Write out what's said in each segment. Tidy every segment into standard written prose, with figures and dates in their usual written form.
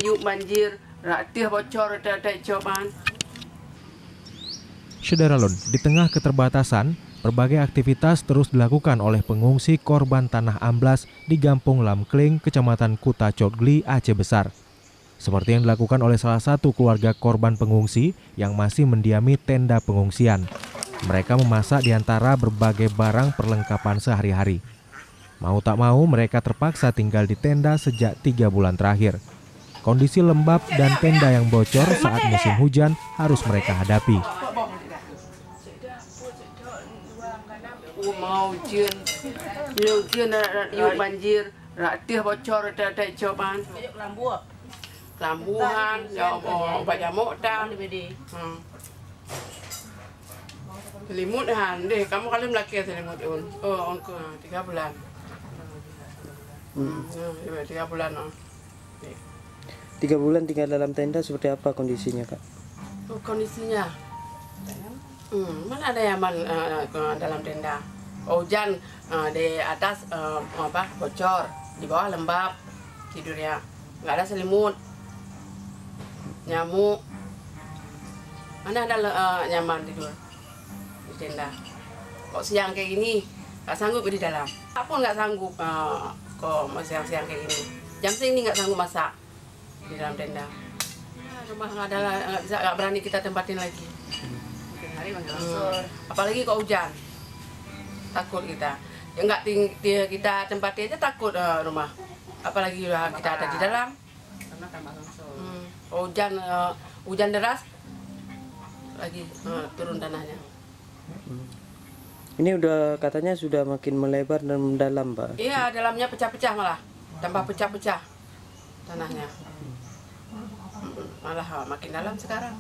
Yuk banjir, ratih bocor, tak coban. Syederalun, di tengah keterbatasan, berbagai aktivitas terus dilakukan oleh pengungsi korban tanah amblas di Gampung Lamkling, Kecamatan Kuta Cotgli, Aceh Besar. Seperti yang dilakukan oleh salah satu keluarga korban pengungsi yang masih mendiami tenda pengungsian. Mereka memasak di antara berbagai barang perlengkapan sehari-hari. Mau tak mau, mereka terpaksa tinggal di tenda sejak 3 bulan terakhir. Kondisi lembab dan tenda yang bocor saat musim hujan harus mereka hadapi. Mau jin, yuk banjir, ratih bocor, tak coban. Lambuhan, obat jamuk dah. Selimut han, deh kamu kali melaki selimut un. Oh, ongko 3 bulan. 3 bulan. 3 bulan tinggal dalam tenda, seperti apa kondisinya, Kak? Kondisinya, mana ada yang dalam tenda. Hujan di atas bocor, di bawah lembab tidurnya, nggak ada selimut, nyamuk, mana ada nyaman tidur di tenda. Kok siang kayak gini, nggak sanggup di dalam. Apapun nggak sanggup kok siang-siang kayak gini. Jam segini nggak sanggup masak di dalam tenda. Rumah nggak berani kita tempatin lagi. Apalagi kok hujan, takut kita. Ya nggak kita tempatin aja takut rumah. Apalagi kita ada di dalam. Hujan deras lagi turun tanahnya. Ini udah katanya sudah makin melebar dan mendalam, Pak. Iya, dalamnya pecah-pecah malah, tambah pecah-pecah tanahnya. Malah makin dalam sekarang.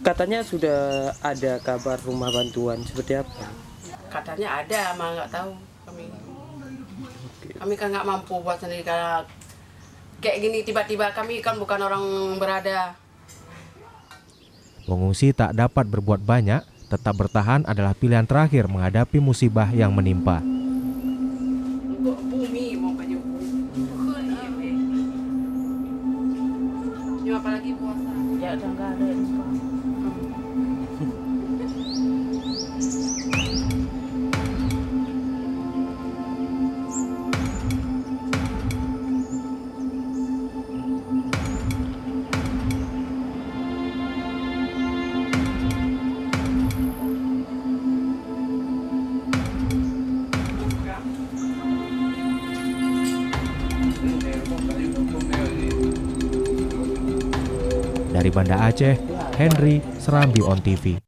Katanya sudah ada kabar rumah bantuan, seperti apa? Katanya ada, malah nggak tahu kami. Kami kan nggak mampu buat sendiri karena kayak gini tiba-tiba, kami kan bukan orang berada. Pengungsi tak dapat berbuat banyak, tetap bertahan adalah pilihan terakhir menghadapi musibah yang menimpa. Bumi mau banyak bumi. Apalagi puasa. Ya udah nggak ada yang suka. Dari Banda Aceh, Henry, Serambi On TV.